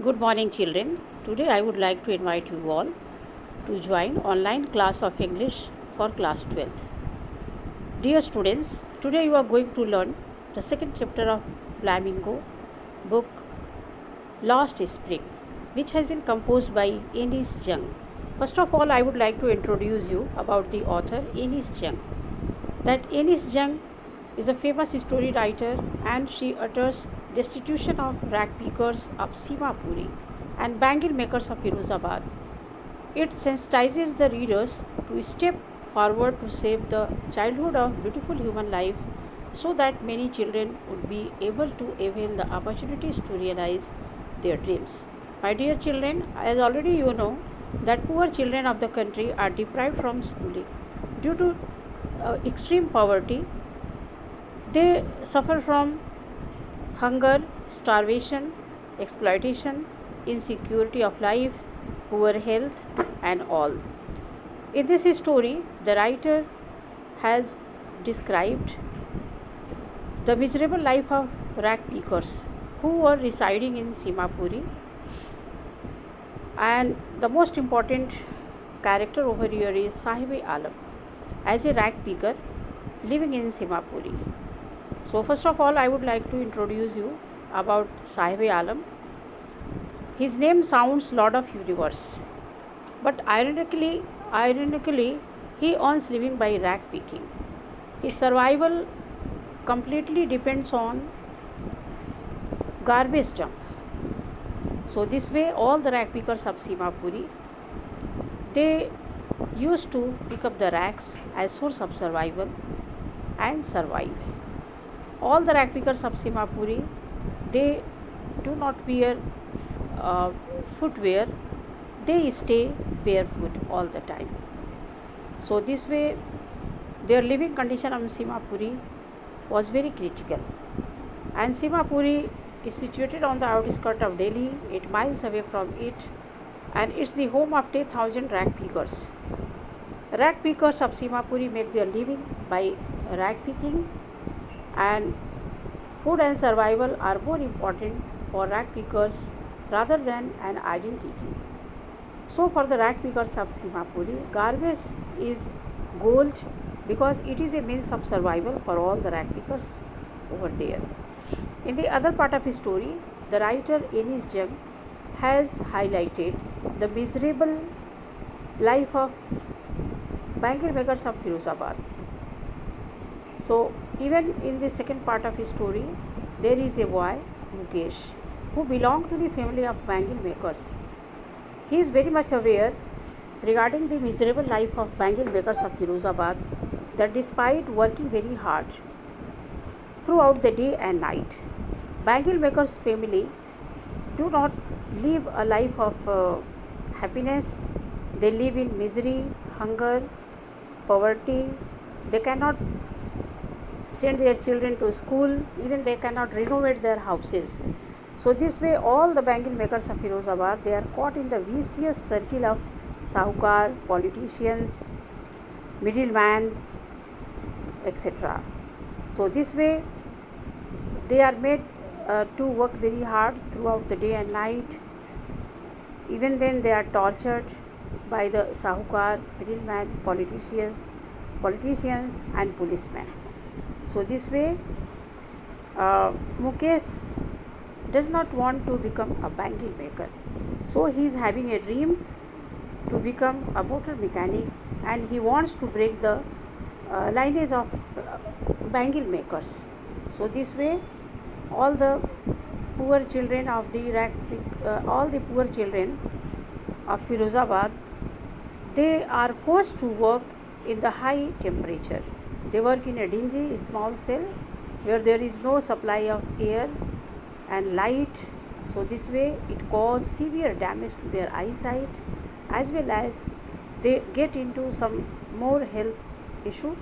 Good morning, children. Today I would like to invite you all to join online class of English for class 12th. Dear students, today you are going to learn the second chapter of Flamingo book Lost Spring, which has been composed by Enis Jung. First of all, I would like to introduce you about the author Enis Jung. That Enis Jung is a famous story writer and she utters destitution of rag pickers of Simapuri and bangle makers of Firozabad. It sensitizes the readers to step forward to save the childhood of beautiful human life so that many children would be able to avail the opportunities to realize their dreams. My dear children, as already you know, that poor children of the country are deprived from schooling due to extreme poverty. They suffer from hunger, starvation, exploitation, insecurity of life, poor health, and all. In this story, the writer has described the miserable life of rag pickers who were residing in Simapuri, and the most important character over here is Sahibi Alam as a rag picker living in Simapuri. So first of all, I would like to introduce you about Sahibi Alam. His name sounds Lord of Universe, but ironically, he earns living by rag picking. His survival completely depends on garbage dump. So this way, all the rag pickers of Simapuri, they used to pick up the rags as source of survival and survive. All the rag pickers of Simapuri, they do not wear uh, footwear, they stay barefoot all the time. So this way their living condition of Simapuri was very critical. And Simapuri is situated on the outskirts of Delhi, 8 miles away from it, and it's the home of 10,000 rag pickers. Rag pickers of Simapuri make their living by rag picking, and food and survival are more important for rag pickers rather than an identity. So for the rag pickers of Simapuri, garbage is gold because it is a means of survival for all the rag pickers over there. In the other part of his story, the writer Enis Jung has highlighted the miserable life of bangle makers of Firozabad. So even in the second part of his story, there is a boy, Mukesh, who belonged to the family of bangle makers. He is very much aware regarding the miserable life of bangle makers of Firozabad, that despite working very hard throughout the day and night, bangle makers family do not live a life of happiness. They live in misery, hunger, poverty. They cannot send their children to school, even they cannot renovate their houses. So this way all the bangle makers of Firozabad, they are caught in the vicious circle of sahukar, politicians, middleman, etc. So this way they are made to work very hard throughout the day and night. Even then they are tortured by the sahukar, middleman, politicians and policemen. So this way Mukesh does not want to become a bangle maker. So he is having a dream to become a motor mechanic, and he wants to break the lineage of bangle makers. So this way all the poor children of the all the poor children of Firozabad, they are forced to work in the high temperature. They work in a dingy small cell where there is no supply of air and light. So this way it causes severe damage to their eyesight, as well as they get into some more health issue.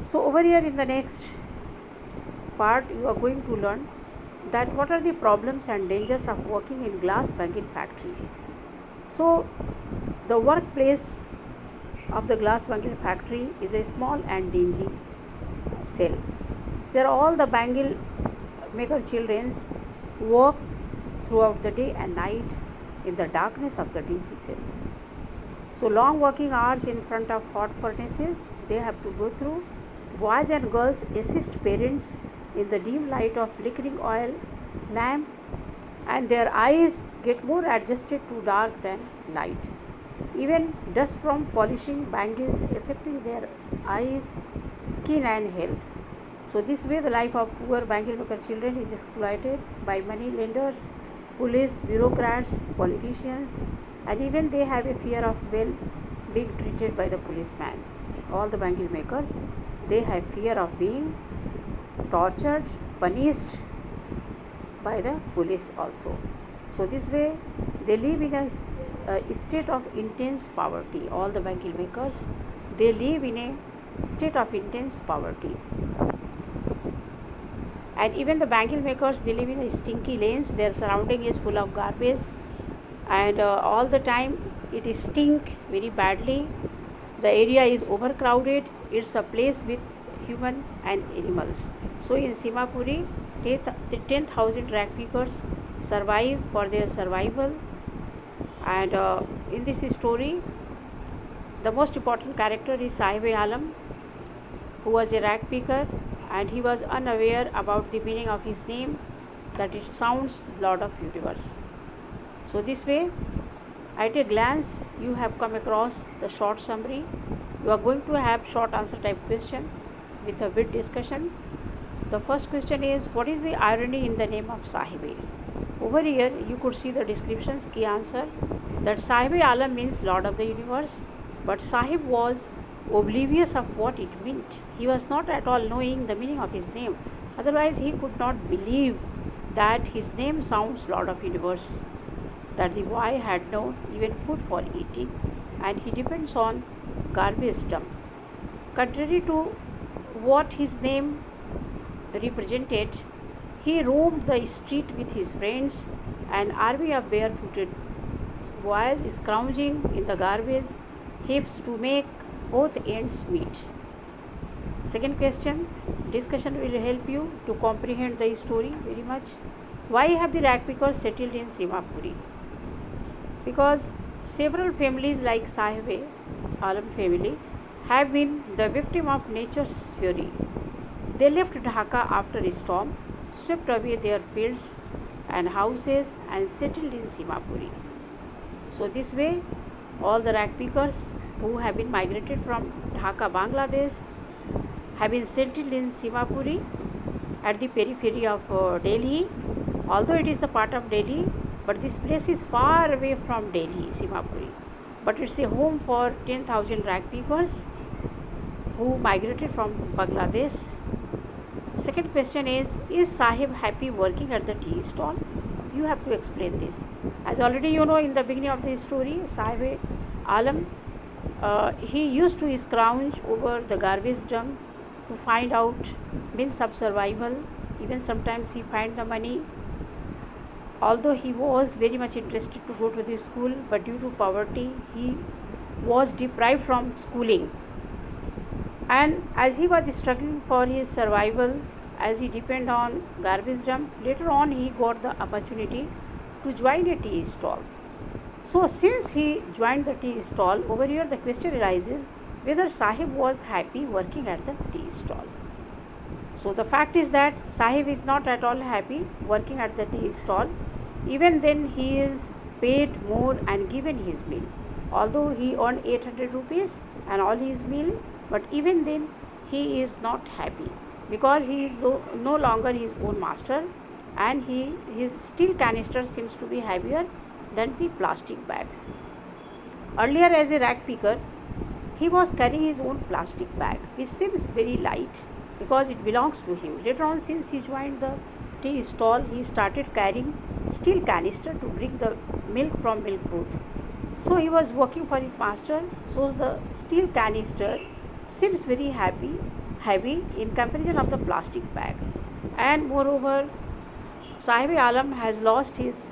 So over here in the next part you are going to learn that what are the problems and dangers of working in glass bangle factory. So the workplace of the glass bangle factory is a small and dingy cell. There all the bangle maker children work throughout the day and night in the darkness of the dingy cells. So long working hours in front of hot furnaces they have to go through. Boys and girls assist parents in the dim light of flickering oil lamp, and their eyes get more adjusted to dark than light. Even dust from polishing bangles affecting their eyes, skin and health. So this way the life of poor bangle maker children is exploited by money lenders, police, bureaucrats, politicians, and even they have a fear of being treated by the policeman. All the bangle makers, they have fear of being tortured, punished by the police also. So this way they live in a state of intense poverty. All the bangle makers, they live in a state of intense poverty. And even the bangle makers, they live in a stinky lanes. Their surrounding is full of garbage, and all the time it is stink very badly. The area is overcrowded. It's a place with human and animals. So in Simapuri, 10,000 rag pickers survive for their survival. And in this story, the most important character is Sahib Alam, who was a rag picker, and he was unaware about the meaning of his name, that it sounds Lord of Universe. So this way, at a glance, you have come across the short summary. You are going to have short answer type question with a bit discussion. The first question is, what is the irony in the name of Sahibe? Over here, you could see the descriptions, key answer, that Sahib Alam means Lord of the Universe, but Sahib was oblivious of what it meant. He was not at all knowing the meaning of his name. Otherwise, he could not believe that his name sounds Lord of Universe, that the boy had no even food for eating, and he depends on garbage dump. Contrary to what his name represented, he roamed the street with his friends, an army of barefooted boys scrounging in the garbage heaps to make both ends meet. Second question, discussion will help you to comprehend the story very much. Why have the rag pickers settled in Simapuri? Because several families like Sahib Alam family have been the victim of nature's fury. They left Dhaka after a storm, swept away their fields and houses and settled in Simapuri. So this way, all the rag pickers who have been migrated from Dhaka, Bangladesh, have been settled in Simapuri at the periphery of Delhi. Although it is the part of Delhi, but this place is far away from Delhi, Simapuri. But it's a home for 10,000 rag pickers who migrated from Bangladesh. Second question is Sahib happy working at the tea stall? You have to explain this. As already you know in the beginning of the story, Sahib Alam, he used to scrounge over the garbage dump to find out means of survival. Even sometimes he find the money. Although he was very much interested to go to the school, but due to poverty, he was deprived from schooling. And as he was struggling for his survival, as he depended on garbage dump, later on he got the opportunity to join a tea stall. So since he joined the tea stall, over here the question arises whether Sahib was happy working at the tea stall. So the fact is that Sahib is not at all happy working at the tea stall. Even then he is paid more and given his meal. Although he earned 800 rupees and all his meal, but even then he is not happy because he is no longer his own master, and his steel canister seems to be heavier than the plastic bag. Earlier as a rag picker, he was carrying his own plastic bag, which seems very light because it belongs to him. Later on, since he joined the tea stall, he started carrying steel canister to bring the milk from milk booth. So he was working for his master, so the steel canister seems very heavy in comparison of the plastic bag. And moreover, Sahib Alam has lost his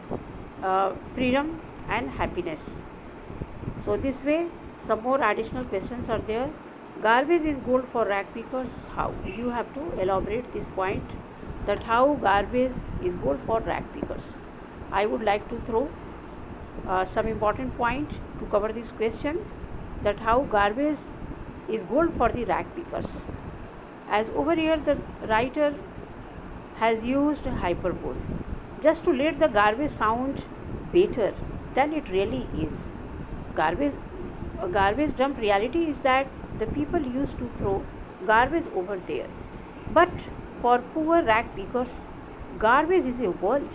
freedom and happiness. So this way, some more additional questions are there. Garbage is gold for rag pickers. How? You have to elaborate this point, that how garbage is gold for rag pickers. I would like to throw some important point to cover this question, that how garbage is gold for the rag pickers. As over here the writer has used hyperbole just to let the garbage sound better than it really is. Garbage, a garbage dump reality is that the people used to throw garbage over there. But for poor rag pickers, garbage is a world.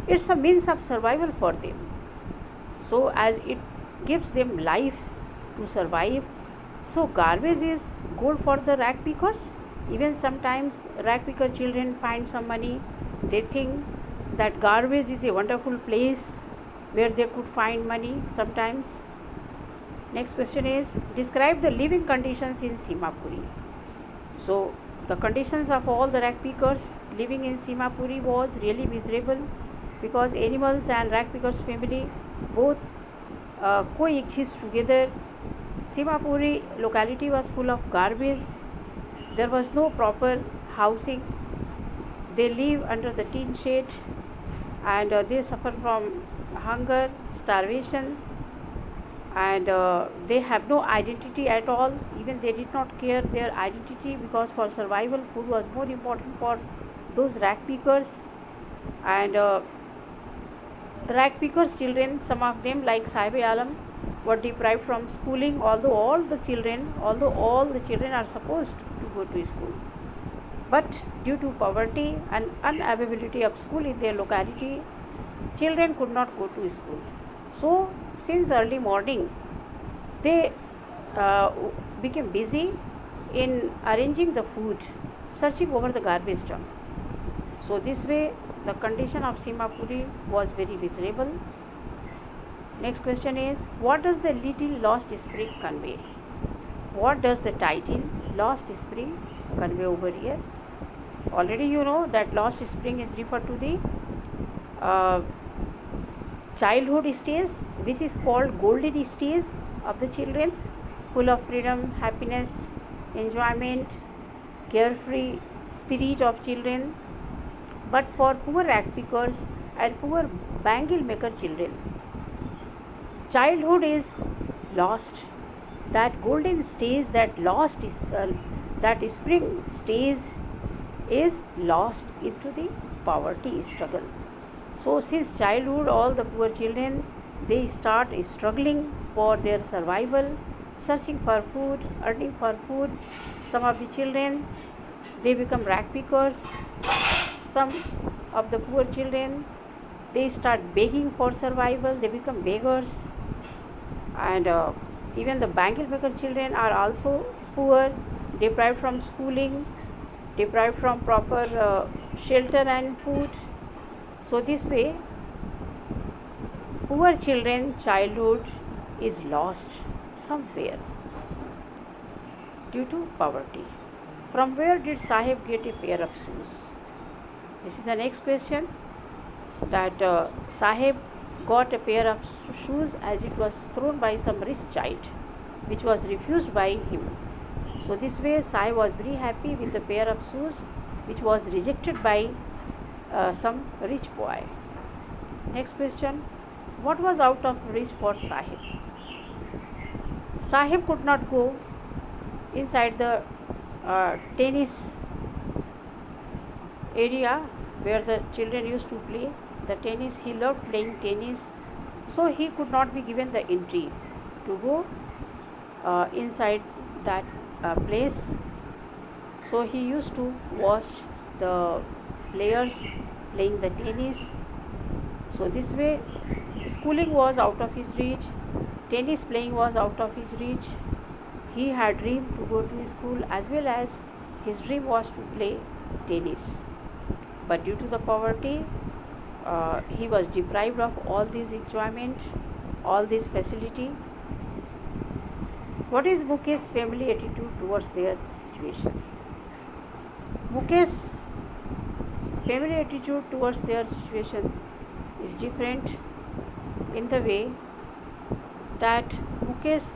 It's a means of survival for them. So as it gives them life to survive, so garbage is good for the rag pickers. Even sometimes rag picker children find some money. They think that garbage is a wonderful place where they could find money sometimes. Next question is, describe the living conditions in Simapuri. So the conditions of all the rag pickers living in Simapuri was really miserable, because animals and rag pickers family both coexist together. Simapuri locality was full of garbage. There was no proper housing. They live under the tin shed, and they suffer from hunger, starvation, and they have no identity at all. Even they did not care their identity, because for survival food was more important for those rag pickers. And rag pickers children, some of them like Sahib Alam, were deprived from schooling, although all the children are supposed to go to school. But due to poverty and unavailability of school in their locality, children could not go to school. So since early morning, they became busy in arranging the food, searching over the garbage dump. So this way the condition of Simapuri was very miserable. Next question is, what does the little lost spring convey? What does the title Lost Spring convey over here? Already you know that lost spring is referred to the childhood stage, which is called golden stage of the children, full of freedom, happiness, enjoyment, carefree spirit of children. But for poor rag pickers and poor bangle maker children, childhood is lost. That golden stage, that lost is that spring stage is lost into the poverty struggle. So since childhood, all the poor children, they start struggling for their survival, searching for food, earning for food. Some of the children, they become rag pickers. Some of the poor children, they start begging for survival, they become beggars. And even the bangle maker children are also poor, deprived from schooling, deprived from proper shelter and food. So this way, poor children childhood is lost somewhere due to poverty. From where did Sahib get a pair of shoes? This is the next question, that Sahib got a pair of shoes as it was thrown by some rich child, which was refused by him. So this way Sahib was very happy with the pair of shoes which was rejected by some rich boy. Next question, what was out of reach for Sahib? Sahib could not go inside the tennis area where the children used to play the tennis. He loved playing tennis, so he could not be given the entry to go inside that place. So he used to watch the players playing the tennis. So this way schooling was out of his reach, tennis playing was out of his reach. He had dreamed to go to school, as well as his dream was to play tennis. But due to the poverty, he was deprived of all this enjoyment, all this facility. What is Mukesh's family attitude towards their situation? Mukesh's family attitude towards their situation is different in the way that Mukesh